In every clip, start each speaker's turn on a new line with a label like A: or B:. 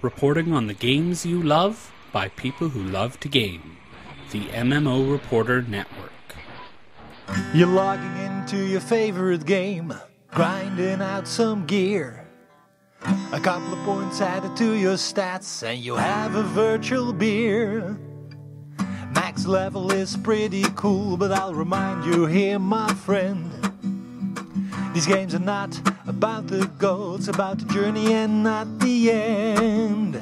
A: reporting on the games you love by people who love to game. The MMO Reporter Network.
B: You're logging into your favorite game, grinding out some gear. A couple of points added to your stats, and you have a virtual beer. Max level is pretty cool, but I'll remind you here, my friend. These games are not about the goal, it's about the journey and not the end.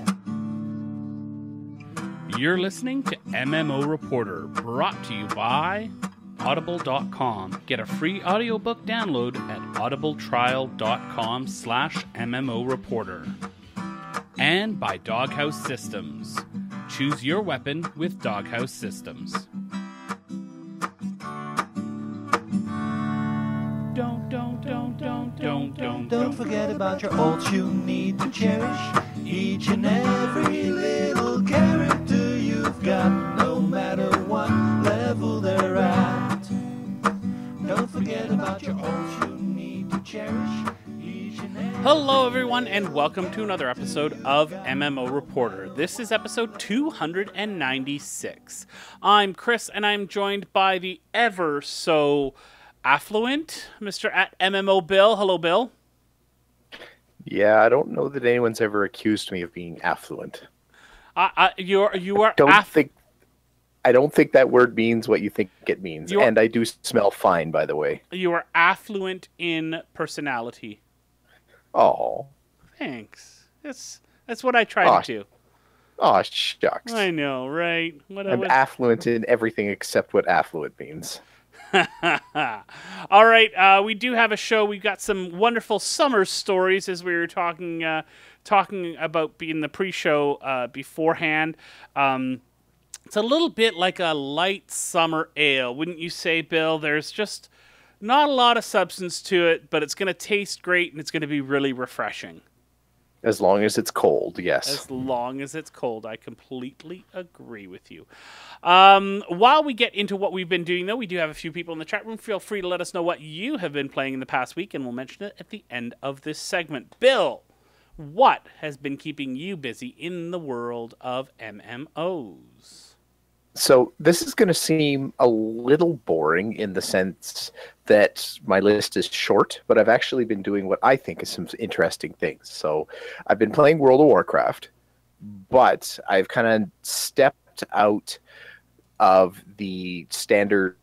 A: You're listening to MMO Reporter, brought to you by Audible.com. Get a free audiobook download at audibletrial.com/MMO Reporter. And by Doghouse Systems. Choose your weapon with Doghouse Systems.
B: Don't forget about your ults you need to cherish. Each and every little character you've got, no matter what level they're at. Don't forget about your ults you need to cherish.
A: Hello everyone, and welcome to another episode of MMO Reporter. This is episode 296. I'm Chris, and I'm joined by the ever so affluent Mr. at MMO Bill. Hello, Bill.
C: Yeah, I don't know that anyone's ever accused me of being affluent.
A: You are.
C: I don't think that word means what you think it means, and I do smell fine, by the way.
A: You are affluent in personality.
C: Oh,
A: thanks. That's what I try to do.
C: Oh, shucks.
A: I know, right?
C: I'm affluent in everything except what affluent means.
A: All right, we do have a show. We've got some wonderful summer stories, as we were talking about in the pre-show beforehand. It's a little bit like a light summer ale, wouldn't you say, Bill? There's just not a lot of substance to it, but it's going to taste great, and it's going to be really refreshing.
C: As long as it's cold, yes.
A: As long as it's cold, I completely agree with you. While we get into what we've been doing, though, we do have a few people in the chat room. Feel free to let us know what you have been playing in the past week, and we'll mention it at the end of this segment. Bill, what has been keeping you busy in the world of MMOs?
C: So this is going to seem a little boring in the sense that my list is short, but I've actually been doing what I think is some interesting things. So I've been playing World of Warcraft, but I've kind of stepped out of the standard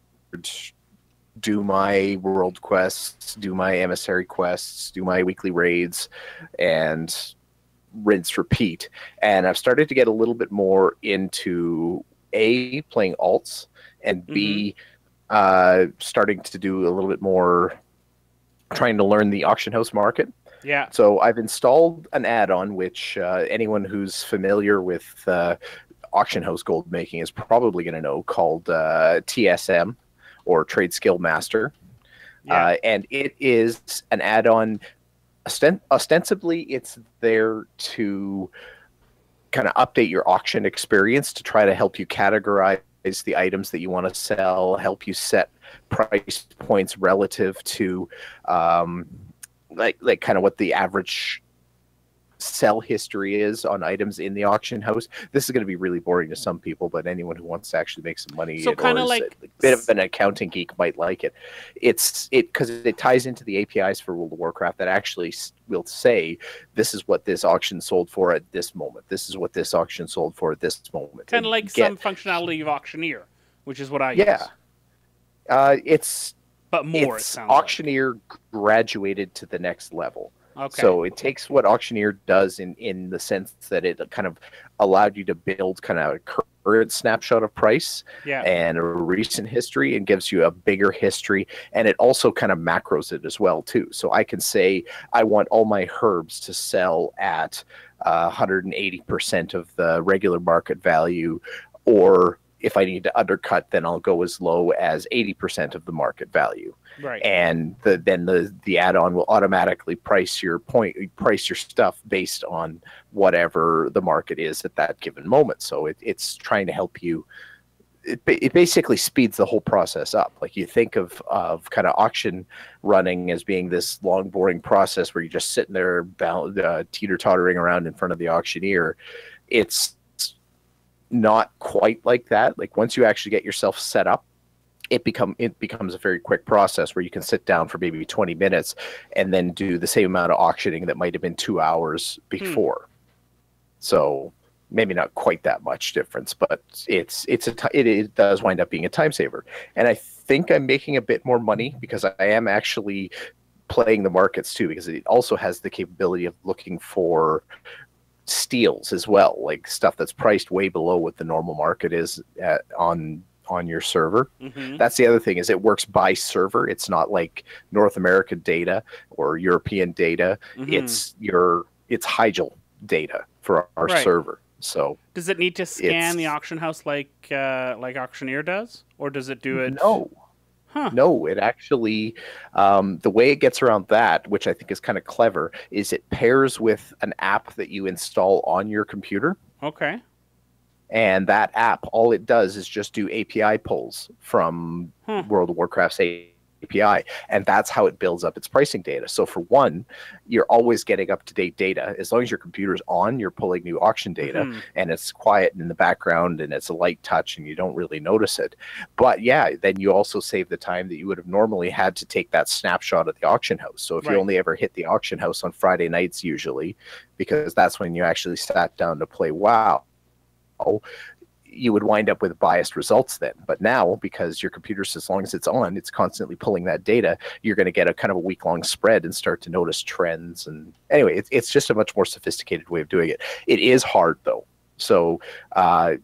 C: do my world quests, do my emissary quests, do my weekly raids, and rinse, repeat. And I've started to get a little bit more into A, playing alts, and B, starting to do a little bit more trying to learn the auction house market.
A: Yeah.
C: So I've installed an add-on, which anyone who's familiar with auction house gold making is probably going to know, called TSM, or Trade Skill Master. Yeah. And it is an add-on. Ostensibly, it's there to kind of update your auction experience to try to help you categorize the items that you want to sell, help you set price points relative to like kind of what the average sell history is on items in the auction house. This is going to be really boring to some people, but anyone who wants to actually make some money,
A: so kind of like
C: a bit of an accounting geek might like it. It's because it ties into the APIs for World of Warcraft that actually will say, this is what this auction sold for at this moment. This is what this auction sold for at this moment.
A: Kind of like some functionality of Auctioneer, which is what I use. But more, it sounds
C: Auctioneer graduated to the next level.
A: Okay.
C: So it takes what Auctioneer does in the sense that it kind of allowed you to build kind of a current snapshot of price and a recent history, and gives you a bigger history. And it also kind of macros it as well, too. So I can say, I want all my herbs to sell at 180% of the regular market value, or if I need to undercut, then I'll go as low as 80% of the market value.
A: Right.
C: And then the add-on will automatically price your stuff based on whatever the market is at that given moment. So it's trying to help you it basically speeds the whole process up. Like you think of kind of auction running as being this long, boring process where you're just sitting there teeter-tottering around in front of the auctioneer. It's not quite like that. Like once you actually get yourself set up, it becomes a very quick process where you can sit down for maybe 20 minutes and then do the same amount of auctioning that might have been 2 hours before. So maybe not quite that much difference, but it does wind up being a time saver. And I think I'm making a bit more money because I am actually playing the markets too, because it also has the capability of looking for steals as well, like stuff that's priced way below what the normal market is on your server. That's the other thing, is it works by server. It's not like North American data or European data. It's Hygel data for our server. So
A: does it need to scan the auction house like Auctioneer does, or does it do it?
C: No, it actually, the way it gets around that, which I think is kind of clever, is it pairs with an app that you install on your computer.
A: Okay.
C: And that app, all it does is just do API pulls from World of Warcraft's API, and that's how it builds up its pricing data. So for one, you're always getting up-to-date data. As long as your computer's on, you're pulling new auction data, and it's quiet in the background, and it's a light touch, and you don't really notice it. But yeah, then you also save the time that you would have normally had to take that snapshot of the auction house. So if you only ever hit the auction house on Friday nights usually, because that's when you actually sat down to play WoW, you would wind up with biased results then. But now, because your computer, as long as it's on, it's constantly pulling that data, you're going to get a kind of a week-long spread and start to notice trends. And anyway, it's just a much more sophisticated way of doing it. It is hard, though. So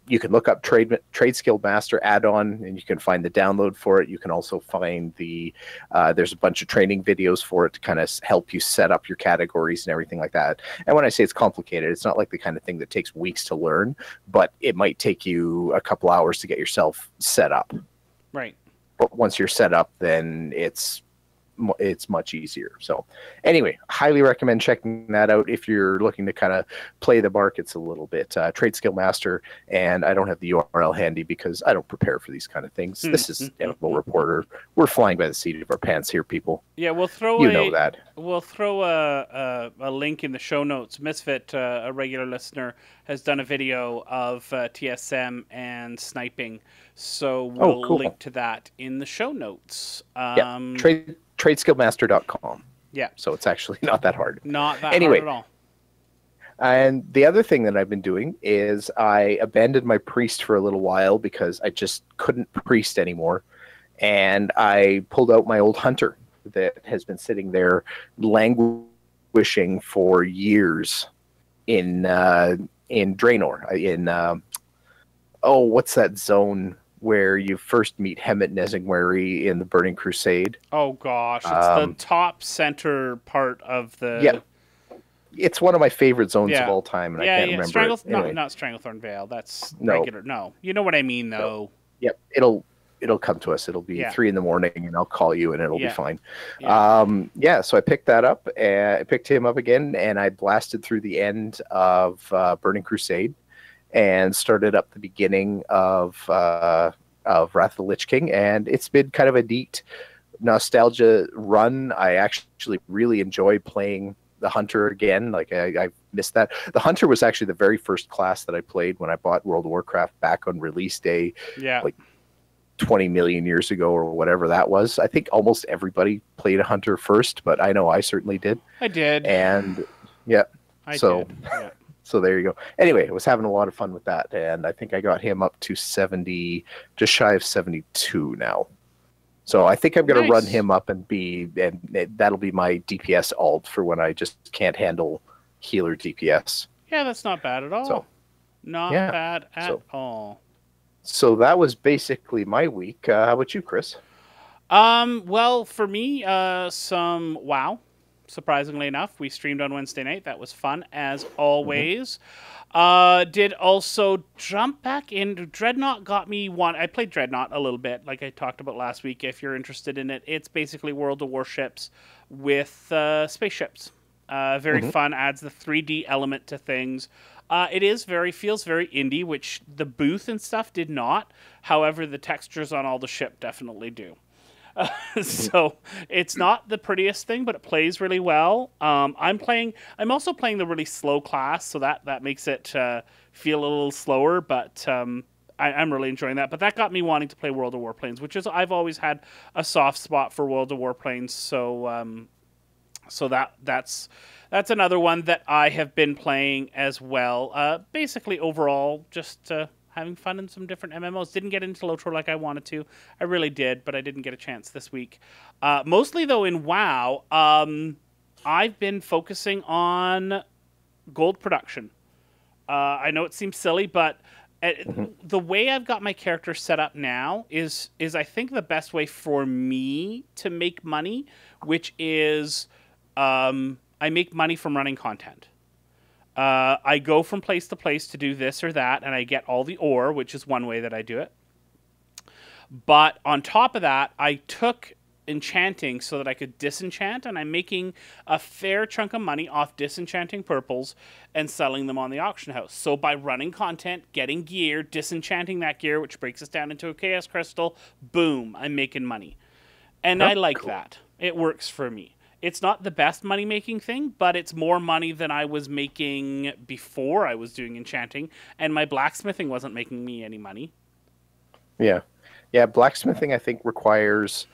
C: you can look up Trade Skill Master add-on, and you can find the download for it. You can also find there's a bunch of training videos for it to kind of help you set up your categories and everything like that. And when I say it's complicated, it's not like the kind of thing that takes weeks to learn, but it might take you a couple hours to get yourself set up.
A: Right.
C: But once you're set up, then it's much easier. So anyway, highly recommend checking that out if you're looking to kind of play the markets a little bit. Trade Skill Master, and I don't have the URL handy because I don't prepare for these kind of things. This is MMO Reporter. We're flying by the seat of our pants here, people.
A: Yeah, we'll throw We'll throw a link in the show notes. Misfit, a regular listener, has done a video of TSM and sniping, so we'll link to that in the show notes. TradeSkillMaster.com. Yeah. So it's actually not that hard. Not that hard at all. And the other thing that I've been doing is I abandoned my priest for a little while because I just couldn't priest anymore. And I pulled out my old hunter that has been sitting there languishing for years in Draenor. What's that zone where you first meet Hemet Nezingwari in the Burning Crusade? Oh gosh, it's the top center part of the. Yeah, it's one of my favorite zones of all time, and I can't remember. Anyway. Not Stranglethorn Vale. That's regular. No, you know what I mean, though. No. Yep, it'll come to us. It'll be 3 a.m, and I'll call you, and it'll be fine. Yeah. So I picked that up, and I picked him up again, and I blasted through the end of Burning Crusade, and started up the beginning of Wrath of the Lich King, and it's been kind of a neat nostalgia run. I actually really enjoy playing the Hunter again. Like I missed that. The Hunter was actually the very first class that I played when I bought World of Warcraft back on release day. Yeah. Like 20 million years ago or whatever that was. I think almost everybody played a Hunter first, but I know I certainly did. I did. And yeah. I did. Yeah. So there you go. Anyway, I was having a lot of fun with that, and I think I got him up to 70, just shy of 72 now. So I think I'm going to run him up and that'll be my DPS alt for when I just can't handle healer DPS. Yeah, that's not bad at all. So, not bad at all. So that was basically my week. How about you, Chris? Well, for me, some WoW. Surprisingly enough, we streamed on Wednesday night. That was fun, as always. Did also jump back into Dreadnought. Got me one. I played Dreadnought a little bit, like I talked about last week. If you're interested in it, it's basically World of Warships with spaceships. Very fun. Adds the 3D element to things. It is feels very indie, which the booth and stuff did not. However, the textures on all the ship definitely do. So it's not the prettiest thing, but it plays really well. I'm also playing the really slow class, so that makes it feel a little slower. But I'm really enjoying that. But that got me wanting to play World of Warplanes, which is I've always had a soft spot for World of Warplanes. So that's another one that I have been playing as well. Basically, overall, just having fun in some different MMOs. Didn't get into LOTRO like I wanted to. I really did, but I didn't get a chance this week. Mostly, though, in WoW, I've been focusing on gold production. I know it seems silly, but the way I've got my character set up now is I think the best way for me to make money, which is I make money from running content. I go from place to place to do this or that, and I get all the ore, which is one way that I do it. But on top of that, I took enchanting so that I could disenchant, and I'm making a fair chunk of money off disenchanting purples and selling them on the auction house. So by running content, getting gear, disenchanting that gear, which breaks us down into a chaos crystal, boom, I'm making money. And I like that. It works for me. It's not the best money-making thing, but it's more money than I was making before I was doing enchanting, and my blacksmithing wasn't making me any money.
C: Yeah. Yeah, blacksmithing, I think, requires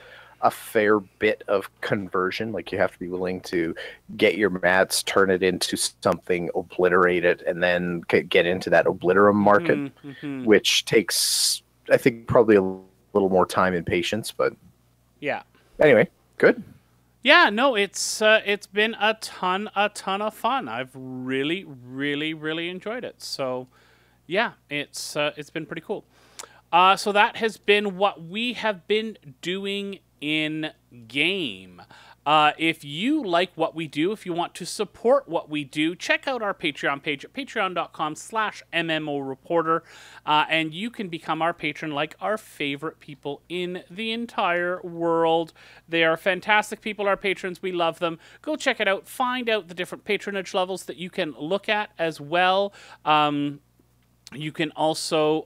C: a fair bit of conversion. Like, you have to be willing to get your mats, turn it into something, obliterate it, and then get into that obliterum market, which takes, I think, probably a little more time and patience, but...
A: Yeah.
C: Anyway, good.
A: Yeah, no, it's been a ton of fun. I've really, really, really enjoyed it. So, yeah, it's been pretty cool. So that has been what we have been doing in game. If you like what we do, if you want to support what we do, check out our Patreon page at patreon.com/MMO Reporter, and you can become our patron like our favorite people in the entire world. They are fantastic people, our patrons. We love them. Go check it out. Find out the different patronage levels that you can look at as well. You can also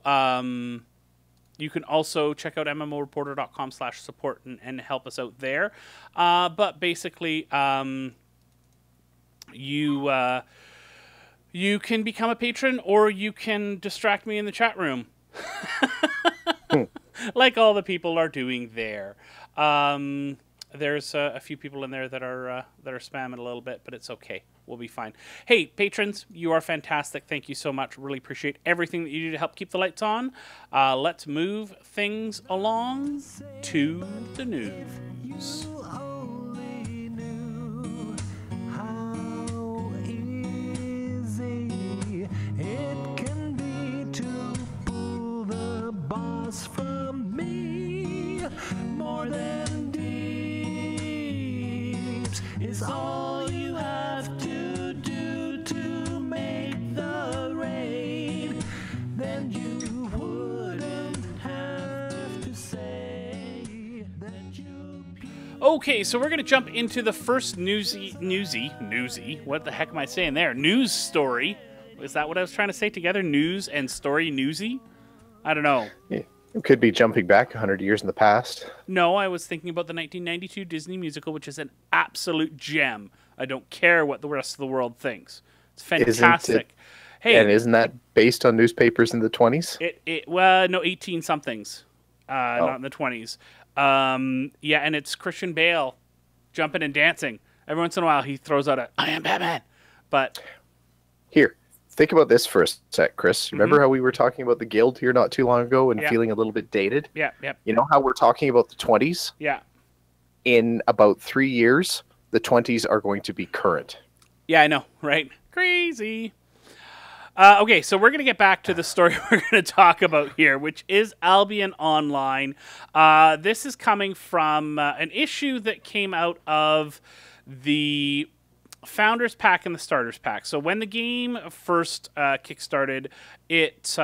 A: check out MMOreporter.com/support and help us out there. But basically, you can become a patron, or you can distract me in the chat room. Like all the people are doing there. There's a few people in there that are spamming a little bit, but it's okay. We'll be fine. Hey, patrons, you are fantastic. Thank you so much. Really appreciate everything that you do to help keep the lights on. Let's move things along to the news.
B: From me, more than deeps is all you have to do to make the rain. Then you wouldn't have to say that you.
A: Okay, so we're gonna jump into the first newsy. What the heck am I saying there? News story. Is that what I was trying to say together? News and story, newsy. I don't know.
C: Yeah. It could be jumping back 100 years in the past.
A: No, I was thinking about the 1992 Disney musical, which is an absolute gem. I don't care what the rest of the world thinks. It's fantastic.
C: And isn't that based on newspapers in the 20s?
A: Well, no, 18-somethings, not in the 20s. Yeah, and it's Christian Bale jumping and dancing. Every once in a while, he throws out "I am Batman." But
C: here, think about this for a sec, Chris. Remember how we were talking about the Guild here not too long ago and feeling a little bit dated?
A: Yeah.
C: You know how we're talking about the 20s?
A: Yeah.
C: In about 3 years, the 20s are going to be current.
A: Yeah, I know, right? Crazy. Okay, so we're going to get back to the story we're going to talk about here, which is Albion Online. This is coming from an issue that came out of the Founders Pack and the Starters Pack. So when the game first kickstarted, it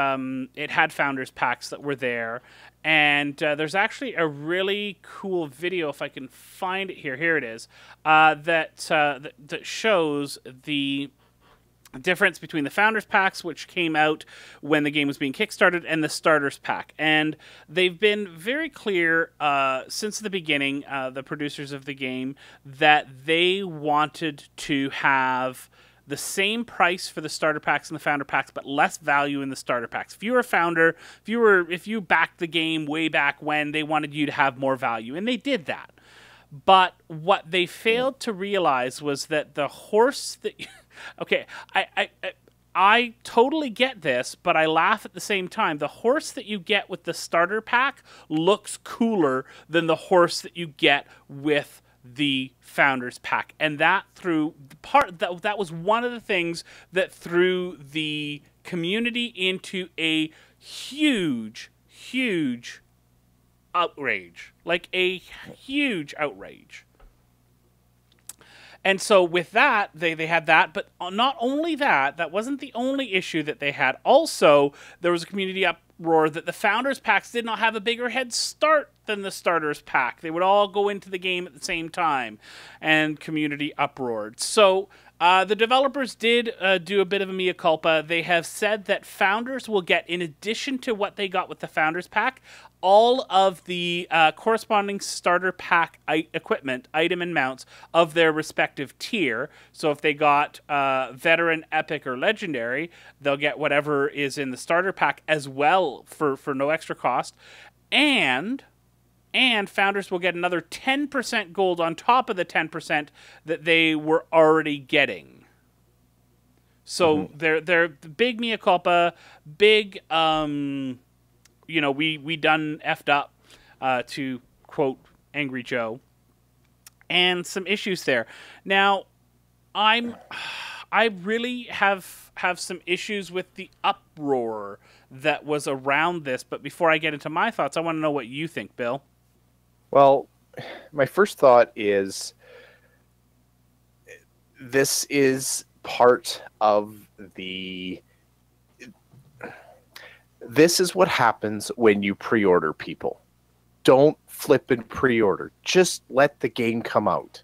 A: had Founders Packs that were there, and there's actually a really cool video, if I can find it here. Here it is, that shows the difference between the Founders Packs, which came out when the game was being kickstarted, and the Starters Pack. And they've been very clear since the beginning, the producers of the game, that they wanted to have the same price for the starter packs and the founder packs, but less value in the starter packs. If you were a founder, if you backed the game way back when, they wanted you to have more value, and they did that. But what they failed to realize was that the horse that... Okay, I totally get this, but I laugh at the same time. The horse that you get with the starter pack looks cooler than the horse that you get with the Founders Pack. And that that was one of the things that threw the community into a huge outrage. Like a huge outrage. And so with that, they had that, but not only that, that wasn't the only issue that they had. Also, there was a community uproar that the Founders Packs did not have a bigger head start than the Starters Pack. They would all go into the game at the same time, and community uproared. So the developers did do a bit of a mea culpa. They have said that Founders will get, in addition to what they got with the Founders Pack, all of the corresponding starter pack equipment, item and mounts of their respective tier. So if they got Veteran, Epic, or Legendary, they'll get whatever is in the starter pack as well for no extra cost. And Founders will get another 10% gold on top of the 10% that they were already getting. So they're big mea culpa, big... we done effed up, to quote Angry Joe, and some issues there. Now, I really have some issues with the uproar that was around this. But before I get into my thoughts, I want to know what you think, Bill.
C: Well, my first thought is this is part of the... This is what happens when you pre-order people. Don't flip and pre-order. Just let the game come out.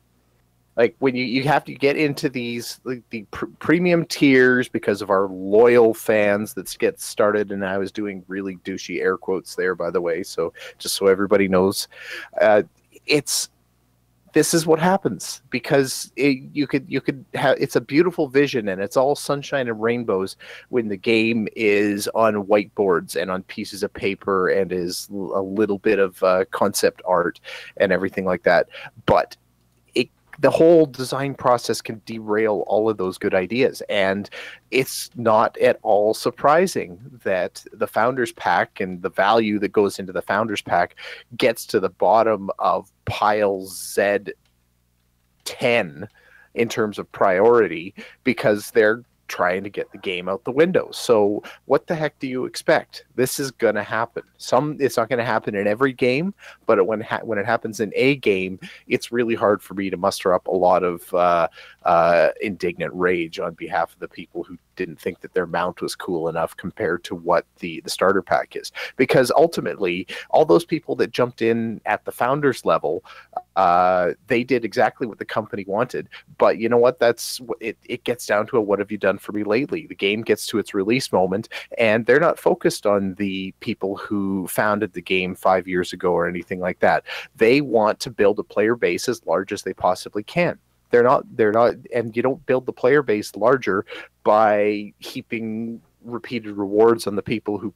C: Like when you have to get into these the premium tiers because of our loyal fans that get started, and I was doing really douchey air quotes there, by the way, so just so everybody knows, this is what happens because you could have, it's a beautiful vision and it's all sunshine and rainbows when the game is on whiteboards and on pieces of paper and is a little bit of concept art and everything like that. But the whole design process can derail all of those good ideas. And it's not at all surprising that the Founders Pack and the value that goes into the Founders Pack gets to the bottom of pile Z10 in terms of priority because they're trying to get the game out the window. So what the heck do you expect? This is going to happen. It's not going to happen in every game, but when it happens in a game, it's really hard for me to muster up a lot of indignant rage on behalf of the people who didn't think that their mount was cool enough compared to what the starter pack is. Because ultimately, all those people that jumped in at the founders level, they did exactly what the company wanted. But you know what? It gets down to what have you done for me lately? The game gets to its release moment, and they're not focused on the people who founded the game 5 years ago or anything like that. They want to build a player base as large as they possibly can. They're not, and you don't build the player base larger by heaping repeated rewards on the people who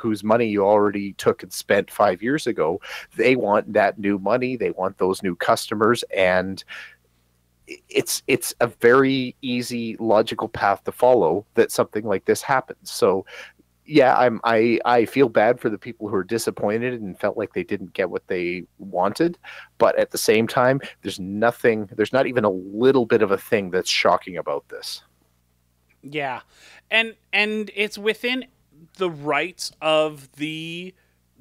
C: whose money you already took and spent 5 years ago. They want that new money. They want those new customers, and it's a very easy logical path to follow that something like this happens. So yeah, I feel bad for the people who are disappointed and felt like they didn't get what they wanted, but at the same time, there's not even a little bit of a thing that's shocking about this.
A: Yeah, and it's within the rights of the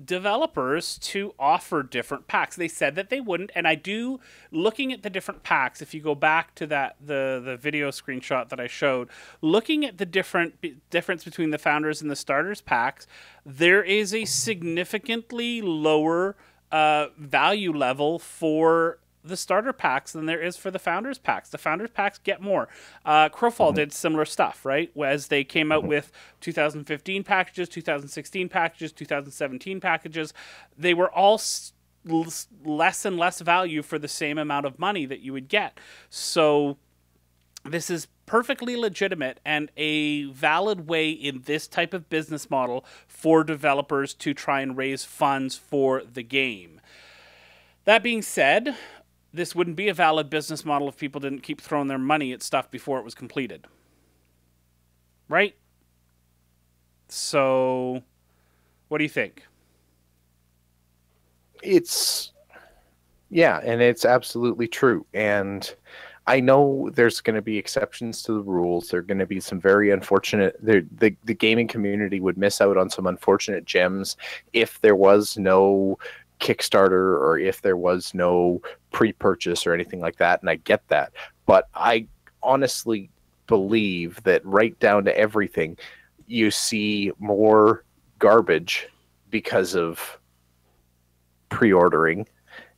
A: developers to offer different packs. They said that they wouldn't, and I do, looking at the different packs, if you go back to the video screenshot that I showed, looking at the difference between the founders and the starters packs, there is a significantly lower value level for the starter packs than there is for the founders packs. The founders packs get more. Crowfall did similar stuff, right? As they came out with 2015 packages, 2016 packages, 2017 packages, they were all less and less value for the same amount of money that you would get. So this is perfectly legitimate and a valid way in this type of business model for developers to try and raise funds for the game. That being said, this wouldn't be a valid business model if people didn't keep throwing their money at stuff before it was completed. Right? So, what do you think?
C: Yeah, and it's absolutely true. And I know there's going to be exceptions to the rules. There are going to be some very unfortunate... The gaming community would miss out on some unfortunate gems if there was no Kickstarter or if there was no pre-purchase or anything like that, and I get that. But I honestly believe that right down to everything, you see more garbage because of pre-ordering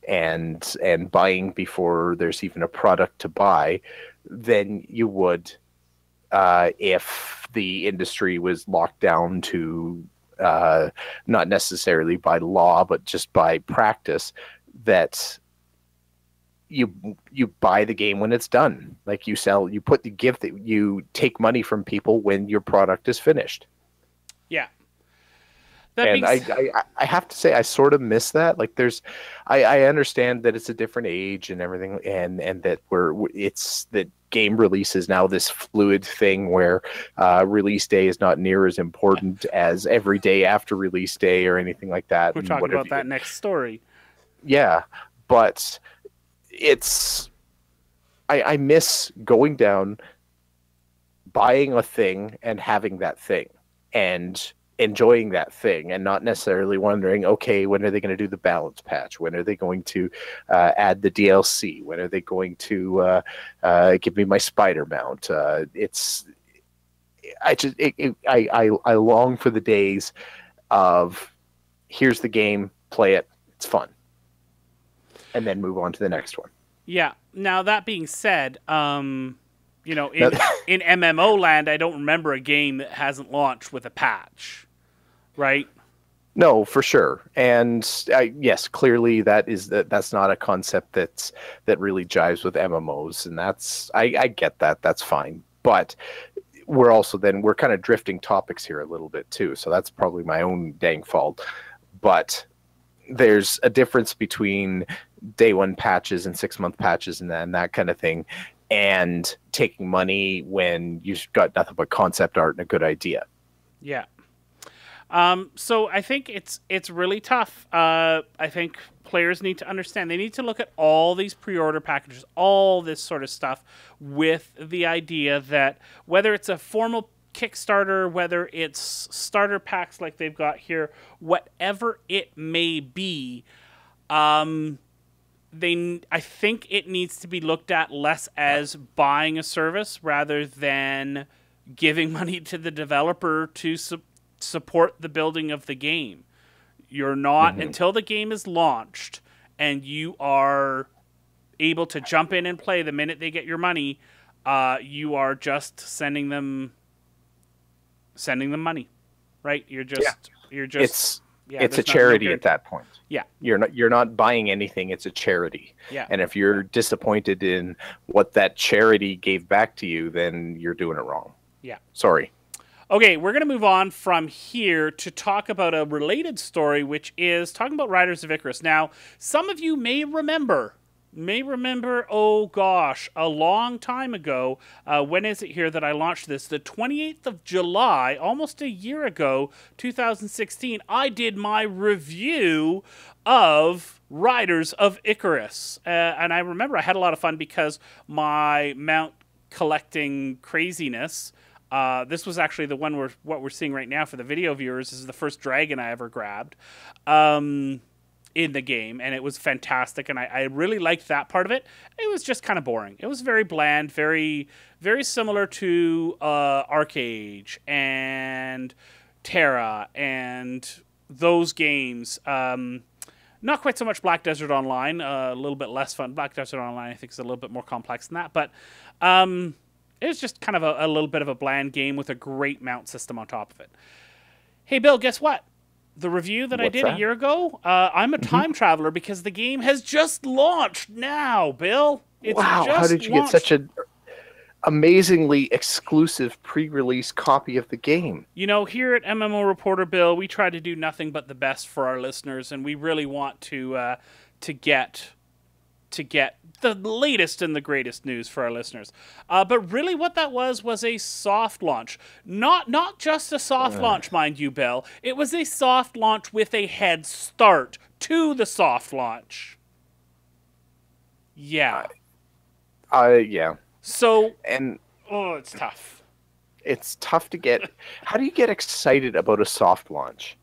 C: and buying before there's even a product to buy than you would if the industry was locked down to not necessarily by law but just by practice, that you buy the game when it's done. Like you put the gift that you take money from people when your product is finished.
A: Yeah.
C: And I have to say I sort of miss that. Like I understand that it's a different age and everything, and that it's that game release is now this fluid thing where release day is not near as important as every day after release day or anything like that.
A: We're talking about that next story.
C: Yeah, but I miss going down, buying a thing and having that thing and enjoying that thing, and not necessarily wondering, okay, when are they going to do the balance patch? When are they going to add the DLC? When are they going to give me my spider mount? I long for the days of here's the game, play it, it's fun, and then move on to the next one.
A: Yeah. Now that being said, in MMO land, I don't remember a game that hasn't launched with a patch, right?
C: No, for sure. And yes, clearly that's not a concept that really jives with MMOs, and I get that. That's fine. But we're kind of drifting topics here a little bit too, so that's probably my own dang fault. But there's a difference between day one patches and 6-month patches and that kind of thing, and taking money when you've got nothing but concept art and a good idea.
A: Yeah. So I think it's really tough. I think players need to understand. They need to look at all these pre-order packages, all this sort of stuff, with the idea that whether it's a formal Kickstarter, whether it's starter packs like they've got here, whatever it may be, I think it needs to be looked at less as buying a service rather than giving money to the developer to support the building of the game. You're not, until the game is launched and you are able to jump in and play the minute they get your money, you are just sending them money, right?
C: It's a charity at that point.
A: Yeah.
C: You're not buying anything, it's a charity.
A: Yeah.
C: And if you're disappointed in what that charity gave back to you, then you're doing it wrong.
A: Yeah.
C: Sorry.
A: Okay, we're going to move on from here to talk about a related story, which is talking about Riders of Icarus. Now, some of you may remember, oh gosh, a long time ago, when is it here that I launched this? The 28th of July, almost a year ago, 2016, I did my review of Riders of Icarus. And I remember I had a lot of fun because my mount collecting craziness, this was actually the one what we're seeing right now for the video viewers. This is the first dragon I ever grabbed in the game, and it was fantastic, and I really liked that part of it. It was just kind of boring. It was very bland, very, very similar to Arcade and Terra and those games. Not quite so much Black Desert Online, a little bit less fun. Black Desert Online, I think, is a little bit more complex than that. But it was just kind of a little bit of a bland game with a great mount system on top of it. Hey, Bill, guess what? The review that I did a year ago, I'm a time traveler because the game has just launched now, Bill. It's
C: wow,
A: just
C: how did you get such an amazingly exclusive pre-release copy of the game?
A: You know, here at MMO Reporter, Bill, we try to do nothing but the best for our listeners, and we really want to get the latest and the greatest news for our listeners. But really what that was a soft launch. Not just a soft launch, mind you, Bill. It was a soft launch with a head start to the soft launch. Yeah.
C: Yeah.
A: So,
C: and
A: it's tough.
C: It's tough to get. How do you get excited about a soft launch?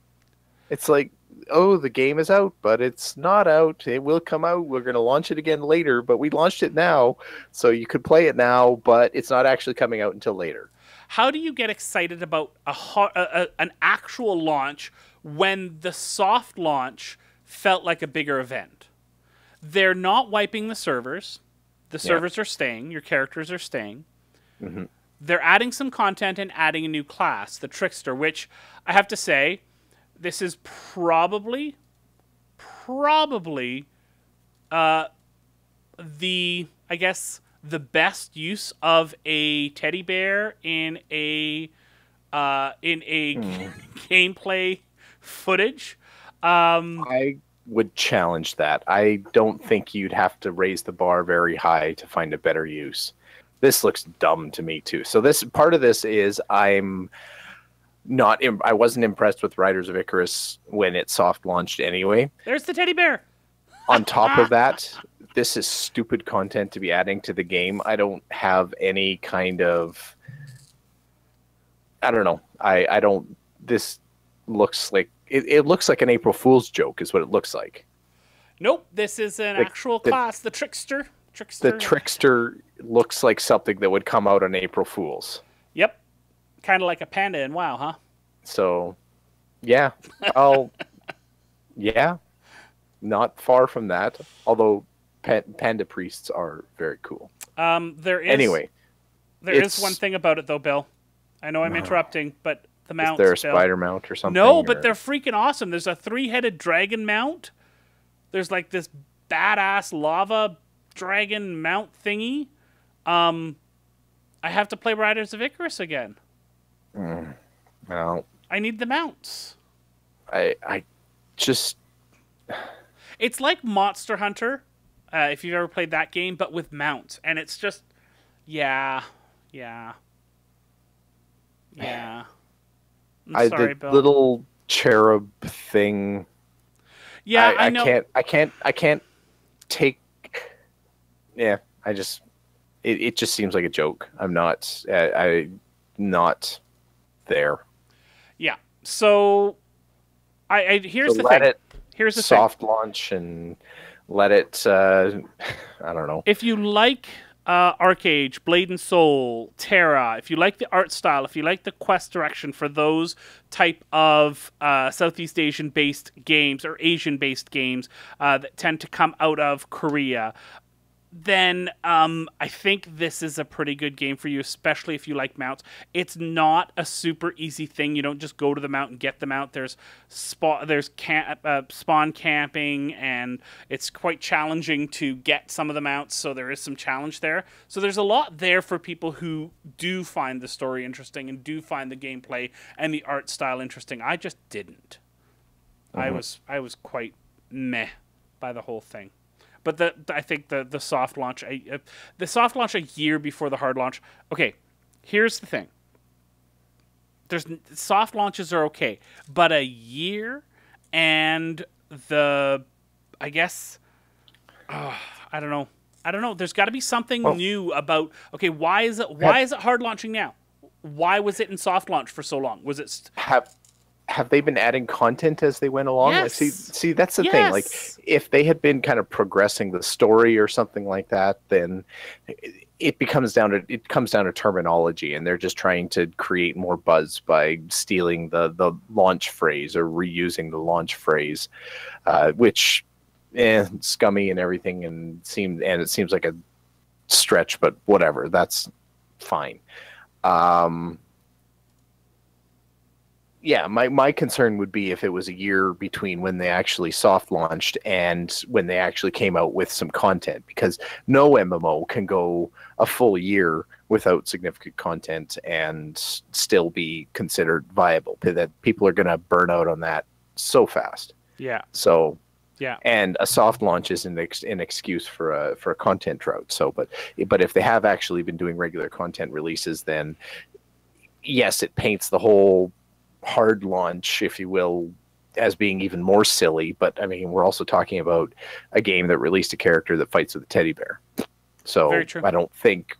C: It's like, oh, the game is out, but it's not out. It will come out. We're going to launch it again later, but we launched it now, so you could play it now, but it's not actually coming out until later.
A: How do you get excited about an actual launch when the soft launch felt like a bigger event? They're not wiping the servers. The servers are staying. Your characters are staying.
C: Mm-hmm.
A: They're adding some content and adding a new class, the Trickster, which I have to say, this is probably the best use of a teddy bear in a gameplay footage.
C: I would challenge that. I don't think you'd have to raise the bar very high to find a better use. This looks dumb to me too. So this part of this is I wasn't impressed with Riders of Icarus when it soft launched anyway.
A: There's the teddy bear.
C: On top of that, this is stupid content to be adding to the game. I don't have any kind of, I don't know. I don't, this looks like, it looks like an April Fool's joke is what it looks like.
A: Nope, this is an actual class, the Trickster.
C: The Trickster looks like something that would come out on April Fool's.
A: Yep. Kind of like a panda in WoW, huh?
C: So, yeah. Yeah. Not far from that. Although panda priests are very cool.
A: There is one thing about it, though, Bill. I know I'm interrupting, but the mounts.
C: Is there a spider mount or something?
A: No, but they're freaking awesome. There's a 3-headed dragon mount. There's like this badass lava dragon mount thingy. I have to play Riders of Icarus again.
C: No.
A: I need the mounts.
C: I just...
A: It's like Monster Hunter, if you've ever played that game, but with mounts. And it's just... Yeah. I'm sorry, Bill.
C: Little cherub thing...
A: Yeah, I know.
C: I can't take... Yeah, it just seems like a joke. I'm not there.
A: Yeah. So here's the thing. Here's the
C: soft launch and let it I don't know.
A: If you like Arcade, Blade and Soul, Terra, if you like the art style, if you like the quest direction for those type of Southeast Asian based games or Asian based games that tend to come out of Korea, then I think this is a pretty good game for you, especially if you like mounts. It's not a super easy thing. You don't just go to the mount and get the mount. There's spawn camping, and it's quite challenging to get some of the mounts, so there is some challenge there. So there's a lot there for people who do find the story interesting and do find the gameplay and the art style interesting. I just didn't. Mm-hmm. I was quite meh by the whole thing. But I think the soft launch, the soft launch a year before the hard launch. Okay, here's the thing. Soft launches are okay, but a year and I don't know. There's got to be something new about. Okay, why is it hard launching now? Why was it in soft launch for so long? Was it
C: have they been adding content as they went along?
A: Yes.
C: See, that's the thing. Like, if they had been kind of progressing the story or something like that, then it comes down to terminology, and they're just trying to create more buzz by stealing the launch phrase or reusing the launch phrase, which scummy and everything, and it seems like a stretch, but whatever, that's fine. Yeah, my concern would be if it was a year between when they actually soft launched and when they actually came out with some content, because no MMO can go a full year without significant content and still be considered viable. That people are going to burn out on that so fast.
A: Yeah.
C: So
A: yeah,
C: and a soft launch isn't an excuse for a content drought. So, but if they have actually been doing regular content releases, then yes, it paints the whole hard launch, if you will, as being even more silly. But I mean, we're also talking about a game that released a character that fights with a teddy bear. So I don't think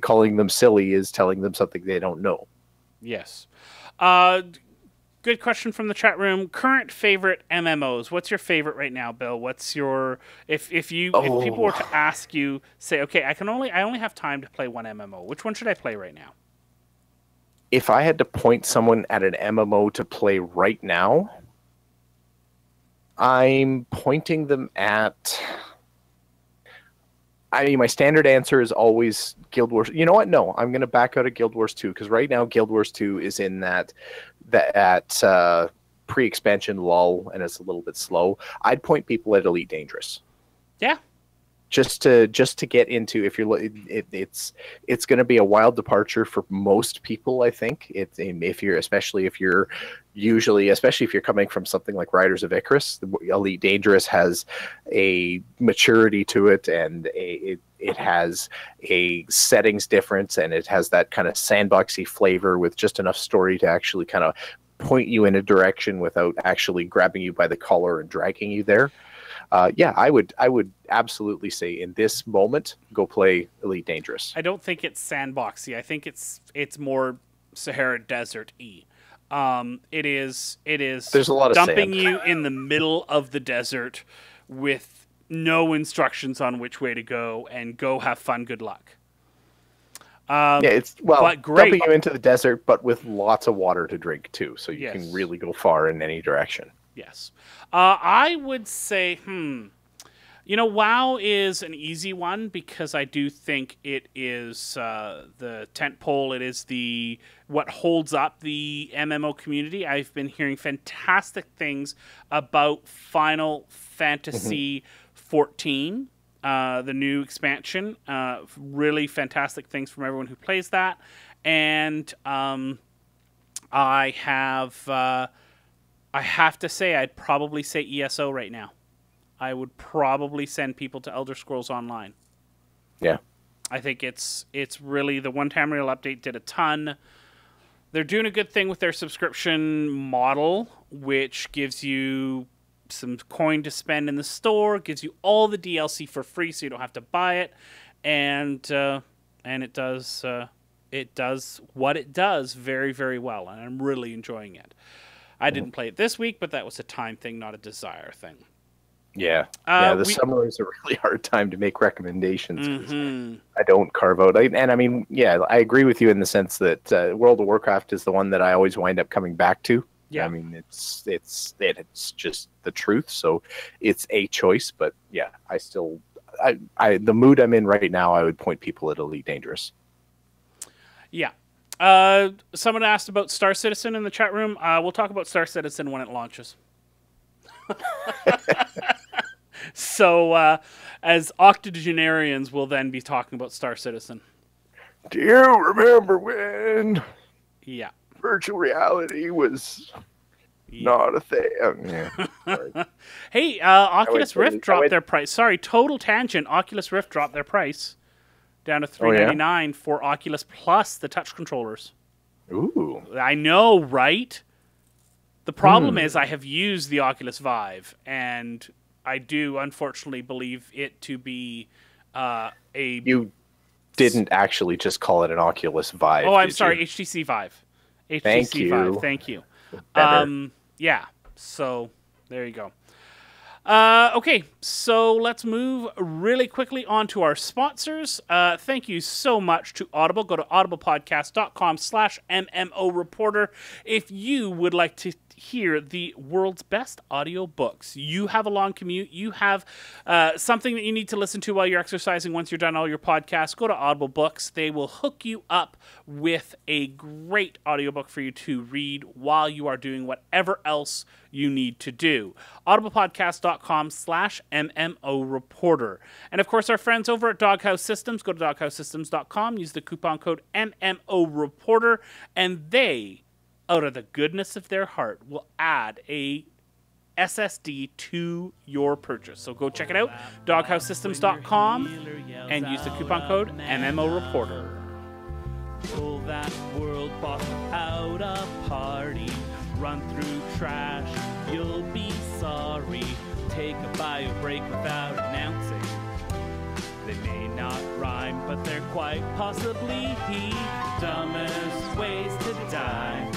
C: calling them silly is telling them something they don't know.
A: Yes. Good question from the chat room. Current favorite MMOs. What's your favorite right now, Bill? What's your if people were to ask you, say, okay, I only have time to play one MMO. Which one should I play right now?
C: If I had to point someone at an MMO to play right now, I'm pointing them at... I mean, my standard answer is always Guild Wars. You know what? No, I'm going to back out of Guild Wars 2, because right now Guild Wars 2 is in that pre-expansion lull, and it's a little bit slow. I'd point people at Elite Dangerous.
A: Yeah.
C: Just to get into, if you're, it's going to be a wild departure for most people. I think especially if you're coming from something like Riders of Icarus. Elite Dangerous has a maturity to it, and it has a settings difference, and it has that kind of sandboxy flavor with just enough story to actually kind of point you in a direction without actually grabbing you by the collar and dragging you there. Yeah, I would absolutely say in this moment, go play Elite Dangerous.
A: I don't think it's sandboxy. I think it's more Sahara Desert-y. It is.
C: There's a lot of
A: dumping
C: sand.
A: You in the middle of the desert with no instructions on which way to go, and go have fun. Good luck.
C: Yeah, it's dumping you into the desert, but with lots of water to drink too, so you can really go far in any direction.
A: Yes. I would say, WoW is an easy one, because I do think it is the tentpole. It is what holds up the MMO community. I've been hearing fantastic things about Final Fantasy 14, the new expansion. Really fantastic things from everyone who plays that. And I have to say, I'd probably say ESO right now. I would probably send people to Elder Scrolls Online.
C: Yeah.
A: I think it's really, the One Tamriel update did a ton. They're doing a good thing with their subscription model, which gives you some coin to spend in the store, gives you all the DLC for free, so you don't have to buy it, and it does what it does very, very well, and I'm really enjoying it. I didn't play it this week, but that was a time thing, not a desire thing.
C: Yeah. The summer is a really hard time to make recommendations. I don't carve out. I agree with you in the sense that World of Warcraft is the one that I always wind up coming back to. Yeah. I mean, it's just the truth. So it's a choice, but yeah, the mood I'm in right now, I would point people at Elite Dangerous.
A: Yeah. Someone asked about Star Citizen in the chat room. We'll talk about Star Citizen when it launches. So, as octogenarians, we'll then be talking about Star Citizen.
C: Do you remember when?
A: Yeah.
C: Virtual reality was not a thing. Yeah.
A: Hey, Oculus Rift dropped their price. Sorry, total tangent. Oculus Rift dropped their price down to $399 for Oculus Plus, the touch controllers.
C: Ooh.
A: I know, right? The problem is I have used the Oculus Vive, and I do unfortunately believe it to be
C: You didn't actually just call it an Oculus Vive.
A: Oh, I'm sorry, HTC Vive. HTC Vive, thank you. Yeah, so there you go. Okay, so let's move really quickly on to our sponsors. Thank you so much to Audible. Go to audiblepodcast.com/MMO Reporter if you would like to hear the world's best audiobooks. You have a long commute, you have something that you need to listen to while you're exercising. Once you're done all your podcasts, go to Audible Books. They will hook you up with a great audiobook for you to read while you are doing whatever else you need to do. audiblepodcast.com/MMO Reporter. And of course, our friends over at Doghouse Systems, go to doghousesystems.com, use the coupon code MMO Reporter, and they, out of the goodness of their heart, will add a SSD to your purchase. So go check it out, doghousesystems.com, and use the coupon code MMO Reporter.
D: Pull that world boss out a party, run through trash, you'll be sorry. Take a bio break without announcing. They may not rhyme, but they're quite possibly dumbest ways to die.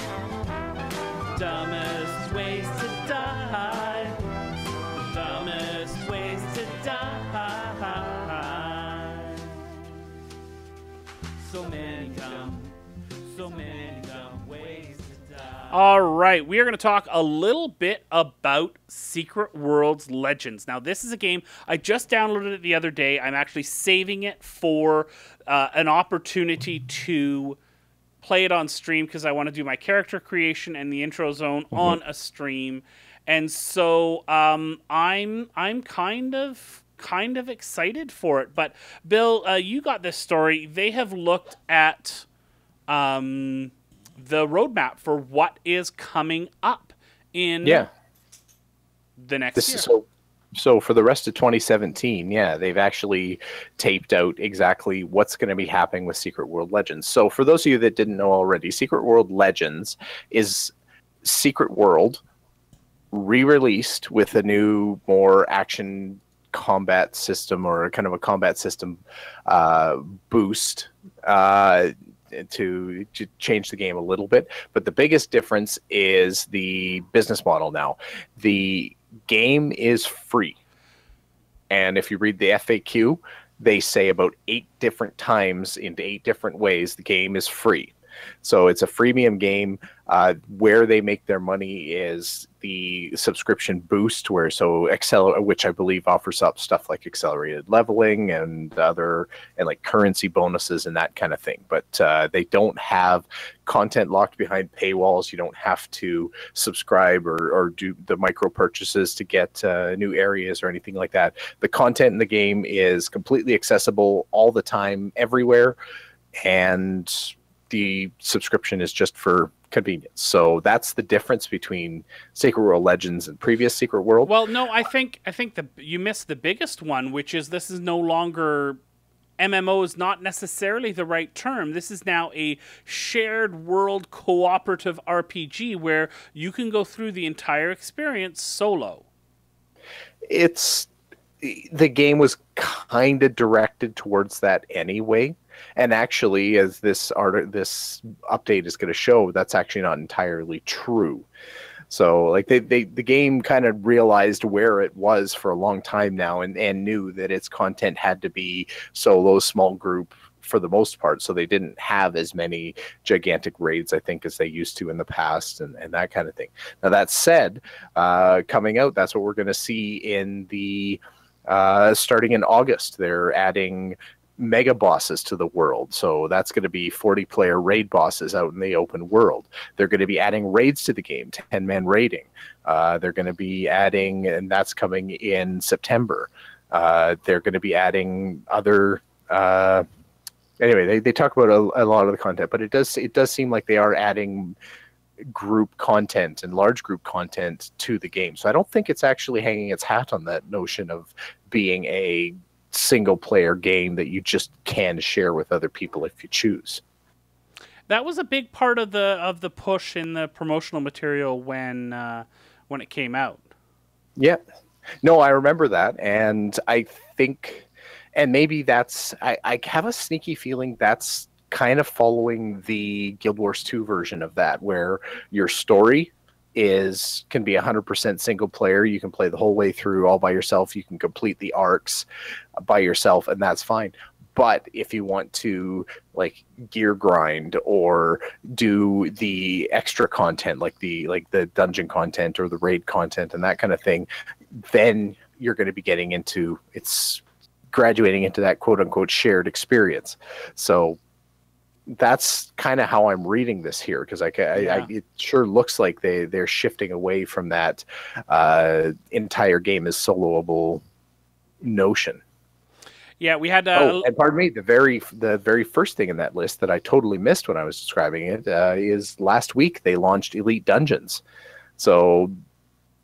D: Dumbest ways to die. Dumbest ways to die. So many dumb ways to die.
A: All right, we are going to talk a little bit about Secret Worlds Legends. Now, this is a game, I just downloaded it the other day. I'm actually saving it for an opportunity to play it on stream because I want to do my character creation and the intro zone on a stream. And so I'm kind of excited for it. But Bill, you got this story. They have looked at the roadmap for what is coming up in the next year.
C: So for the rest of 2017, they've actually taped out exactly what's going to be happening with Secret World Legends. So for those of you that didn't know already, Secret World Legends is Secret World re-released with a new, more action combat system, or kind of a combat system boost to change the game a little bit. But the biggest difference is the business model now. The game is free. And if you read the FAQ, they say about 8 different times in 8 different ways the game is free. So it's a freemium game. Where they make their money is the subscription boost, which I believe offers up stuff like accelerated leveling and like currency bonuses and that kind of thing. But they don't have content locked behind paywalls. You don't have to subscribe or do the micro purchases to get new areas or anything like that. The content in the game is completely accessible all the time, everywhere, and the subscription is just for convenience. So that's the difference between Secret World Legends and previous Secret World.
A: Well, no, I think you missed the biggest one, which is this is no longer MMO is not necessarily the right term. This is now a shared world cooperative RPG where you can go through the entire experience solo.
C: The game was kind of directed towards that anyway. And actually, as this update is going to show, that's actually not entirely true. So, like, the game kind of realized where it was for a long time now, and knew that its content had to be solo, small group for the most part. So they didn't have as many gigantic raids, I think, as they used to in the past, and that kind of thing. Now, that said, coming out, that's what we're going to see in the starting in August. They're adding mega bosses to the world. So that's going to be 40-player raid bosses out in the open world. They're going to be adding raids to the game, 10-man raiding. They're going to be adding, and that's coming in September. They're going to be adding other... anyway, they talk about a lot of the content, but it does seem like they are adding group content and large group content to the game. So I don't think it's actually hanging its hat on that notion of being a single player game that you just can share with other people if you choose.
A: That was a big part of the push in the promotional material when it came out. Yeah.
C: No, I remember that, and I think, and maybe that's, I have a sneaky feeling that's kind of following the Guild Wars 2 version of that, where your story can be 100% single player. You can play the whole way through all by yourself. You can complete the arcs by yourself, and that's fine. But if you want to like gear grind or do the extra content, like the dungeon content or the raid content and that kind of thing, then you're going to be getting into it's graduating into that quote unquote shared experience. So that's kind of how I'm reading this here, because it sure looks like they're shifting away from that entire game is soloable notion.
A: Yeah, we had.
C: And pardon me, the very first thing in that list that I totally missed when I was describing it is last week they launched Elite Dungeons,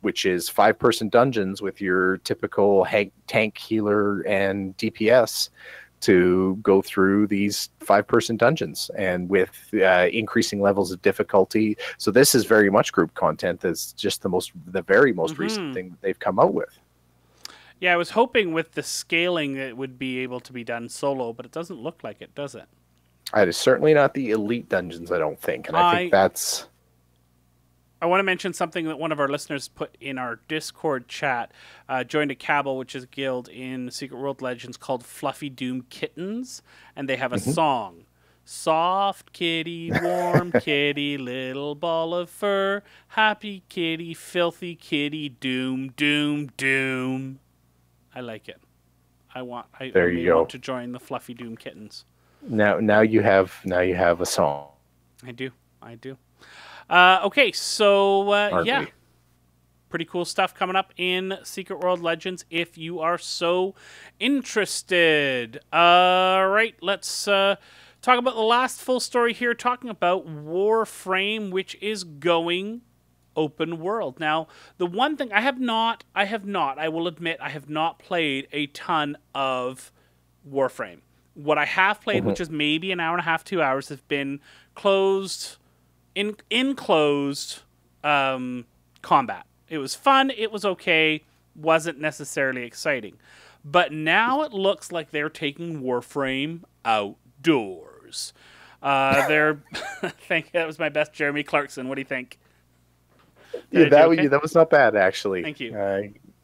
C: which is 5-person dungeons with your typical tank, healer, and DPS to go through these 5-person dungeons, and with increasing levels of difficulty. So this is very much group content. That's just the very most recent thing that they've come out with.
A: Yeah, I was hoping with the scaling it would be able to be done solo, but it doesn't look like it, does it?
C: It is certainly not the Elite Dungeons, I don't think. And I think that's...
A: I want to mention something that one of our listeners put in our Discord chat. Joined a cabal, which is a guild in Secret World Legends called Fluffy Doom Kittens, and they have a song. Soft kitty, warm kitty, little ball of fur, happy kitty, filthy kitty, doom, doom, doom. I like it. I want to join the Fluffy Doom Kittens.
C: Now you have a song.
A: I do. Okay, so yeah, pretty cool stuff coming up in Secret World Legends if you are so interested. All right, let's talk about the last full story here, talking about Warframe, which is going open world. Now, the one thing I will admit, I have not played a ton of Warframe. What I have played, which is maybe an hour and a half, 2 hours, have been closed combat. It was fun. It was okay. Wasn't necessarily exciting. But now it looks like they're taking Warframe outdoors. I think that was my best Jeremy Clarkson. What do you think?
C: Yeah, that was not bad, actually.
A: Thank you.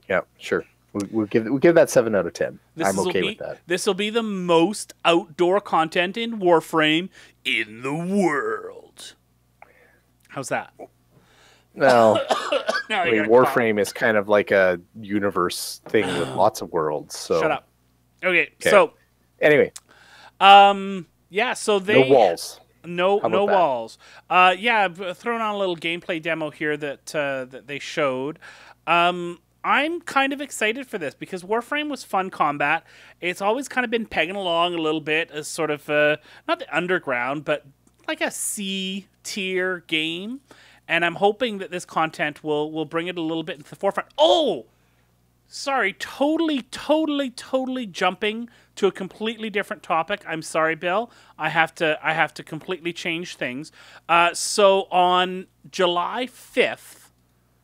C: Yeah, sure. We'll give that 7 out of 10. I'm okay with that.
A: This will be the most outdoor content in Warframe in the world. How's that?
C: Well, Warframe is kind of like a universe thing with lots of worlds. So
A: shut up. Okay. So
C: anyway,
A: yeah. So they
C: no walls.
A: No walls. Yeah, I've thrown on a little gameplay demo here that they showed. I'm kind of excited for this because Warframe was fun combat. It's always kind of been pegging along a little bit as sort of not the underground, but like a C tier game. And I'm hoping that this content will bring it a little bit into the forefront. Oh, sorry, totally jumping to a completely different topic. I'm sorry, Bill. I have to completely change things. So on July 5th,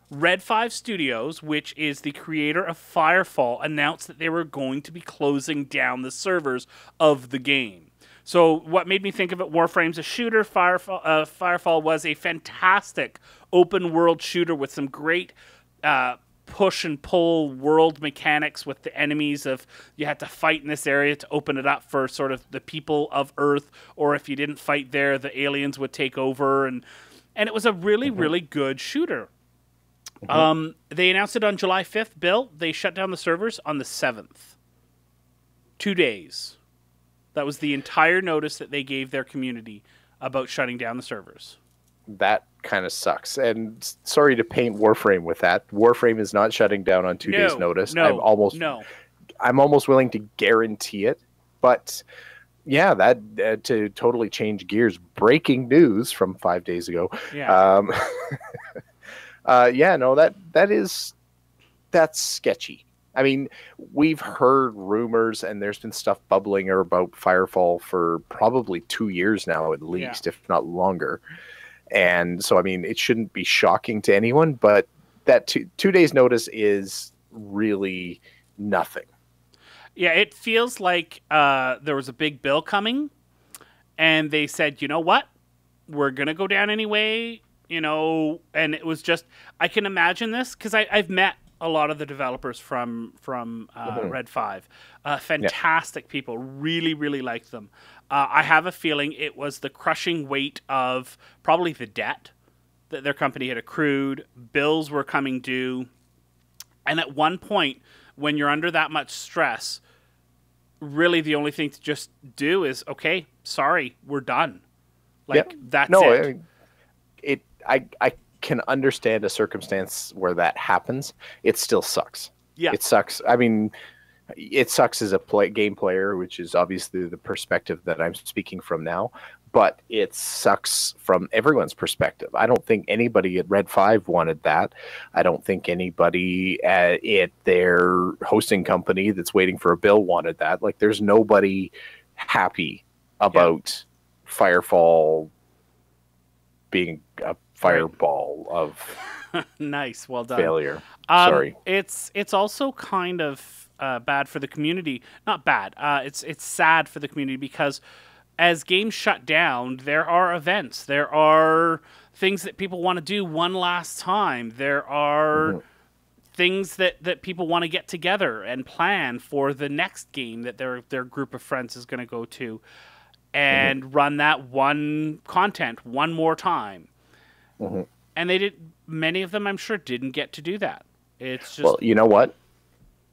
A: Red 5 Studios, which is the creator of Firefall, announced that they were going to be closing down the servers of the game. So what made me think of it, Warframe's a shooter. Firefall was a fantastic open world shooter with some great push and pull world mechanics with the enemies of you had to fight in this area to open it up for sort of the people of Earth, or if you didn't fight there, the aliens would take over, and it was a really, really good shooter. They announced it on July 5th, Bill. They shut down the servers on the 7th. 2 days. That was the entire notice that they gave their community about shutting down the servers.
C: That kind of sucks. And sorry to paint Warframe with that. Warframe is not shutting down on 2 days' notice. I'm almost willing to guarantee it. But yeah, that to totally change gears. Breaking news from 5 days ago.
A: Yeah.
C: That's sketchy. I mean, we've heard rumors and there's been stuff bubbling about Firefall for probably 2 years now, at least, if not longer. And so, I mean, it shouldn't be shocking to anyone, but that 2 days notice is really nothing.
A: Yeah, it feels like there was a big bill coming and they said, you know what? We're going to go down anyway, and it was just, I can imagine this because I've met a lot of the developers from Red 5. Fantastic people. Really, really liked them. I have a feeling it was the crushing weight of probably the debt that their company had accrued. Bills were coming due. And at one point, when you're under that much stress, really the only thing to just do is, okay, sorry, we're done. Like, that's it.
C: I can understand a circumstance where that happens. It still sucks.
A: Yeah.
C: It sucks. I mean, it sucks as a game player, which is obviously the perspective that I'm speaking from now, but it sucks from everyone's perspective. I don't think anybody at Red 5 wanted that. I don't think anybody at their hosting company that's waiting for a bill wanted that. Like, there's nobody happy about Firefall being a fireball of
A: nice, well done.
C: Failure. Sorry.
A: It's also kind of bad for the community. Not bad. It's sad for the community because as games shut down, there are events. There are things that people want to do one last time. There are things that people want to get together and plan for the next game that their group of friends is going to go to and run that one content one more time. And they did. Many of them, I'm sure, didn't get to do that. It's just,
C: well, you know what?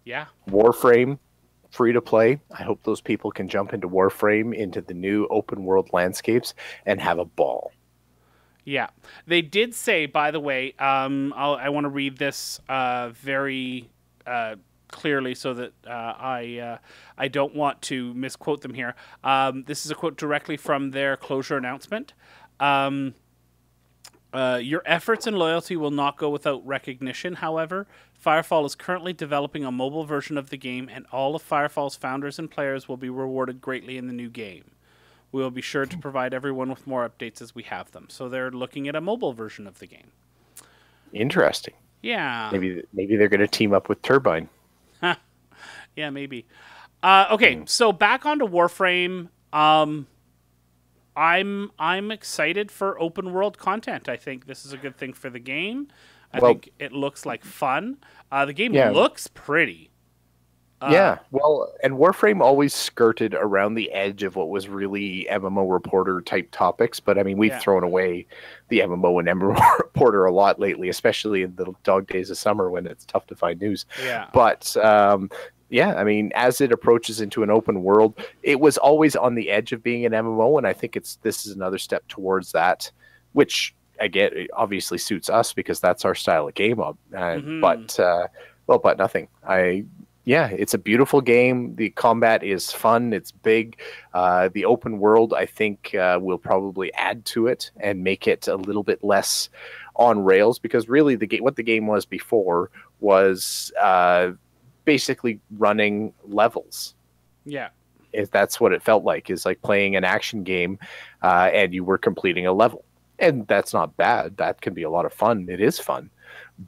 A: Yeah.
C: Warframe, free to play. I hope those people can jump into Warframe, into the new open world landscapes, and have a ball.
A: Yeah, they did say, by the way, I want to read this very clearly so that I don't want to misquote them here. This is a quote directly from their closure announcement. Your efforts and loyalty will not go without recognition, however. Firefall is currently developing a mobile version of the game, and all of Firefall's founders and players will be rewarded greatly in the new game. We will be sure to provide everyone with more updates as we have them. So they're looking at a mobile version of the game. Interesting. Yeah.
C: Maybe they're going to team up with Turbine.
A: Yeah, maybe. Okay, so back onto Warframe. I'm excited for open world content. I think this is a good thing for the game. I think it looks like fun. The game looks pretty.
C: Well, and Warframe always skirted around the edge of what was really MMO Reporter type topics. But I mean, we've thrown away the MMO and MMO Reporter a lot lately, especially in the dog days of summer when it's tough to find news.
A: Yeah.
C: But yeah, I mean, as it approaches into an open world, it was always on the edge of being an MMO, and I think this is another step towards that, which again, it obviously suits us because that's our style of game. But nothing. It's a beautiful game. The combat is fun. It's big. The open world, I think, will probably add to it and make it a little bit less on rails, because really what the game was before was basically running levels.
A: Yeah.
C: That's what it felt like, is like playing an action game and you were completing a level. And that's not bad. That can be a lot of fun. It is fun.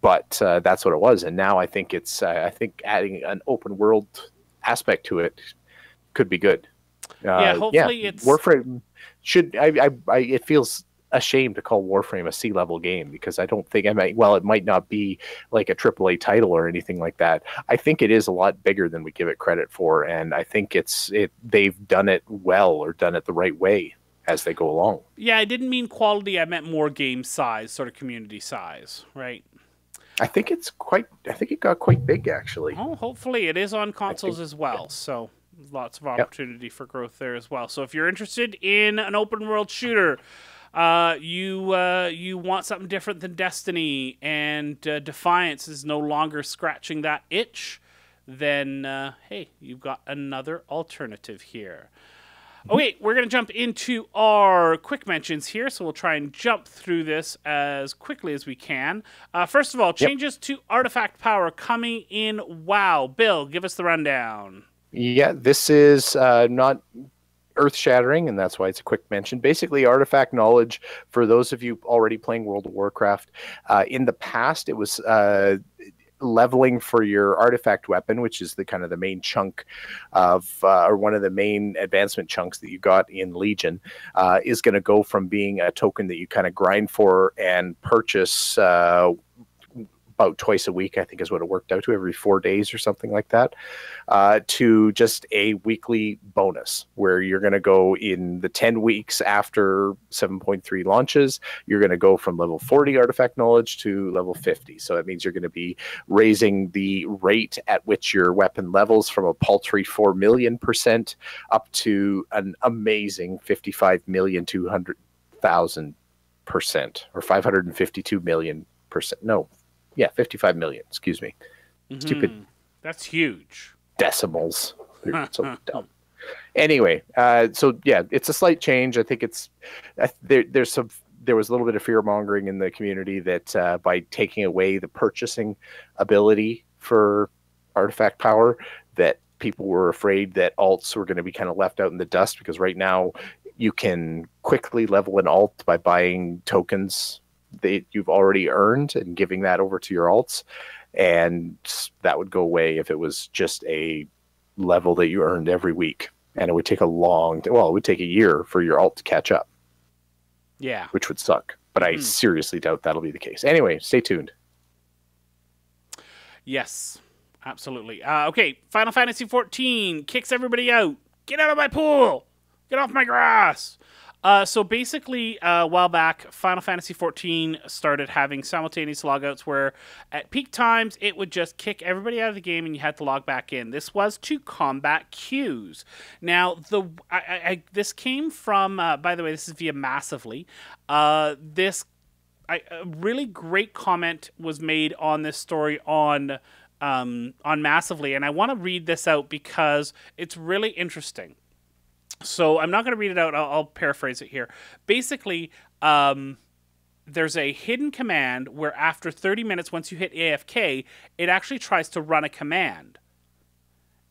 C: But that's what it was. And now I think I think adding an open world aspect to it could be good.
A: Hopefully it's...
C: Warframe should... it feels a shame to call Warframe a C-level game, because I don't think it might not be like a AAA title or anything like that. I think it is a lot bigger than we give it credit for, and I think they've done it well, or done it the right way as they go along.
A: Yeah, I didn't mean quality. I meant more game size, sort of community size, right?
C: I think it got quite big, actually.
A: Oh, hopefully it is on consoles as well. So lots of opportunity for growth there as well. So if you're interested in an open world shooter, you want something different than Destiny, and Defiance is no longer scratching that itch, then hey, you've got another alternative here. Okay, we're going to jump into our quick mentions here, so we'll try and jump through this as quickly as we can. First of all, changes to artifact power coming in WoW. Bill, give us the rundown.
C: Yeah, this is not earth-shattering, and that's why it's a quick mention. Basically, artifact knowledge, for those of you already playing World of Warcraft, in the past, it was... leveling for your artifact weapon, which is the kind of the main chunk of, or one of the main advancement chunks that you got in Legion, is going to go from being a token that you kind of grind for and purchase about twice a week, I think is what it worked out to, every 4 days or something like that, to just a weekly bonus where you're going to go in the 10 weeks after 7.3 launches. You're going to go from level 40 artifact knowledge to level 50. So that means you're going to be raising the rate at which your weapon levels from a paltry 4,000,000% up to an amazing 55,200,000%, or 552,000,000%. No, yeah, 55 million. Excuse me. Stupid.
A: That's huge.
C: Decimals. They're so dumb. Anyway, so yeah, it's a slight change. I think it's there was a little bit of fear mongering in the community that by taking away the purchasing ability for artifact power, that people were afraid that alts were going to be kind of left out in the dust, because right now you can quickly level an alt by buying tokens that you've already earned and giving that over to your alts, and that would go away if it was just a level that you earned every week, and it would take it would take a year for your alt to catch up.
A: Yeah,
C: which would suck, but I seriously doubt that'll be the case. Anyway, stay tuned.
A: Yes, absolutely. Okay, Final Fantasy XIV kicks everybody out. Get out of my pool! Get off my grass! So basically, a while back, Final Fantasy XIV started having simultaneous logouts where at peak times it would just kick everybody out of the game and you had to log back in. This was to combat queues. Now, this came from, by the way, this is via Massively. A really great comment was made on this story on Massively, and I want to read this out because it's really interesting. So I'm not going to read it out. I'll paraphrase it here. Basically, there's a hidden command where after 30 minutes, once you hit AFK, it actually tries to run a command.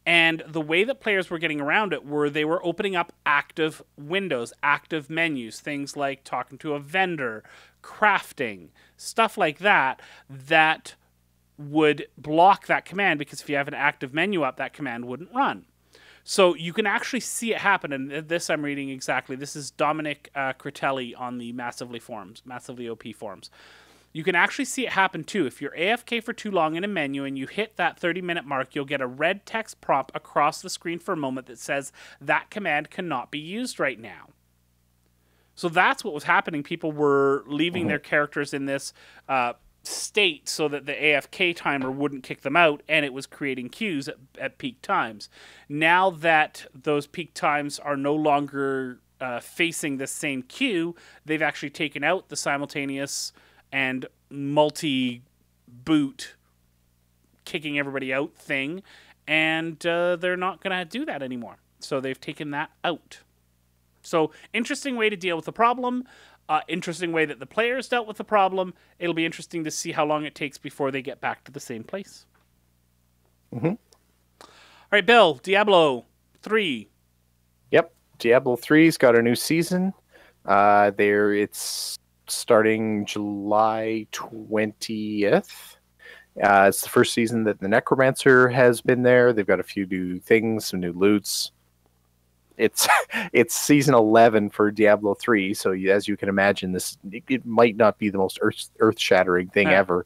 A: And the way that players were getting around it were they were opening up active windows, active menus, things like talking to a vendor, crafting, stuff like that, that would block that command, because if you have an active menu up, that command wouldn't run. So you can actually see it happen, and this I'm reading exactly. This is Dominic Critelli on the Massively forums, Massively OP forums. You can actually see it happen too. If you're AFK for too long in a menu and you hit that 30-minute mark, you'll get a red text prompt across the screen for a moment that says that command cannot be used right now. So that's what was happening. People were leaving their characters in this state so that the AFK timer wouldn't kick them out, and it was creating queues at peak times. Now that those peak times are no longer facing the same queue, they've actually taken out the simultaneous and multi-boot kicking everybody out thing, and they're not going to do that anymore. So they've taken that out. So interesting way to deal with the problem. Interesting way that the players dealt with the problem. It'll be interesting to see how long it takes before they get back to the same place. All right, Bill, Diablo 3.
C: Yep, Diablo 3's got a new season. It's starting July 20th. It's the first season that the Necromancer has been there. They've got a few new things, some new loots. It's season 11 for Diablo 3, so as you can imagine, it might not be the most earth-shattering thing ever.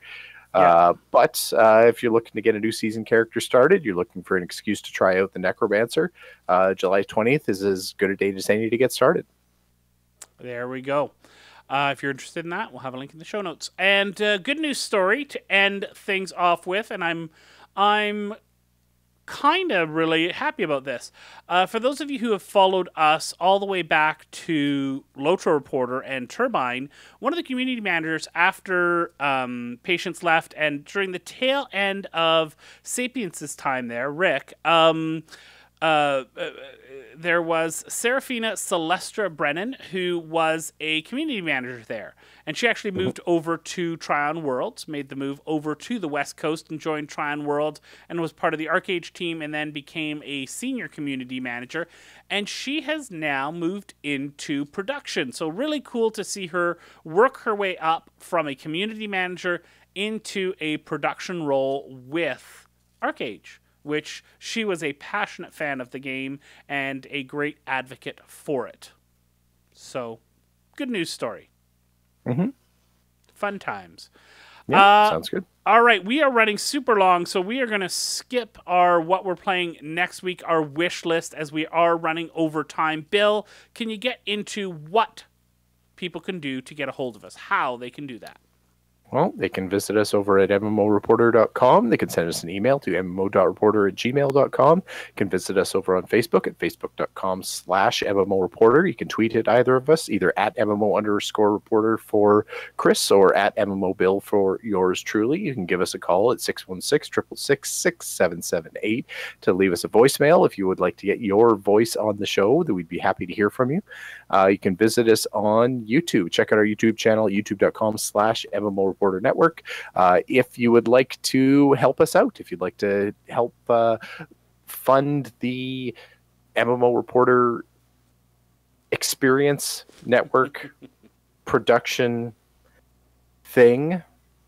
C: Yeah. But if you're looking to get a new season character started, you're looking for an excuse to try out the Necromancer, July 20th is as good a date as any to get started.
A: There we go. If you're interested in that, we'll have a link in the show notes. And good news story to end things off with, and I'm kind of really happy about this. For those of you who have followed us all the way back to Lotro Reporter and Turbine, one of the community managers after Patience left and during the tail end of Sapiens' time there, Rick, there was Serafina Celestra Brennan, who was a community manager there. And she actually moved over to Tryon Worlds, made the move over to the West Coast and joined Tryon Worlds and was part of the Arcade team and then became a senior community manager. And she has now moved into production. So really cool to see her work her way up from a community manager into a production role with Arcade, which she was a passionate fan of the game and a great advocate for it. So, good news story. Fun times.
C: Yeah, sounds good.
A: All right, we are running super long, so we are going to skip our what we're playing next week, our wish list, as we are running over time. Bill, can you get into what people can do to get a hold of us, how they can do that?
C: Well, they can visit us over at MMOreporter.com. They can send us an email to mmo.reporter@gmail.com. You can visit us over on Facebook at facebook.com/MMOreporter. You can tweet at either of us, either at MMO_reporter for Chris or at MMO Bill for yours truly. You can give us a call at 616-666-6778 to leave us a voicemail if you would like to get your voice on the show. That we'd be happy to hear from you. You can visit us on YouTube. Check out our YouTube channel, youtube.com/MMO Reporter Network. If you would like to help us out, if you'd like to help fund the MMO Reporter experience network production thing,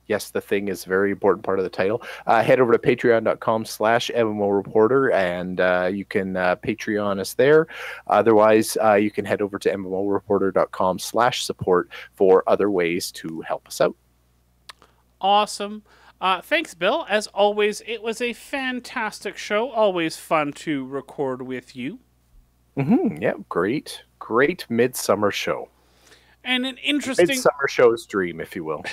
C: yes, the thing is a very important part of the title, head over to patreon.com/MMO Reporter and you can Patreon us there. Otherwise, you can head over to MMOreporter.com/support for other ways to help us out.
A: Awesome. Thanks, Bill. As always, it was a fantastic show. Always fun to record with you.
C: Yeah, great midsummer show.
A: And an interesting...
C: Midsummer show's dream, if you will.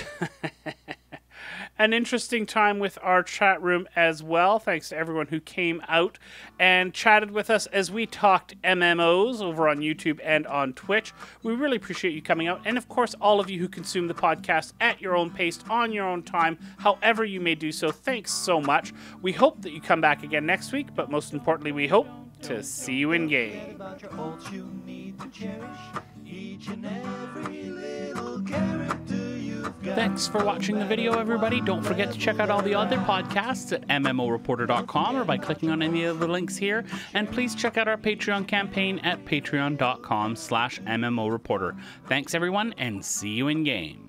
A: An interesting time with our chat room as well. Thanks to everyone who came out and chatted with us as we talked MMOs over on YouTube and on Twitch. We really appreciate you coming out. And of course, all of you who consume the podcast at your own pace, on your own time, however you may do so. Thanks so much. We hope that you come back again next week, but most importantly, we hope to see you in game. Thanks for watching the video, everybody. Don't forget to check out all the other podcasts at MMOreporter.com or by clicking on any of the links here. And please check out our Patreon campaign at patreon.com/MMOReporter. Thanks, everyone, and see you in game.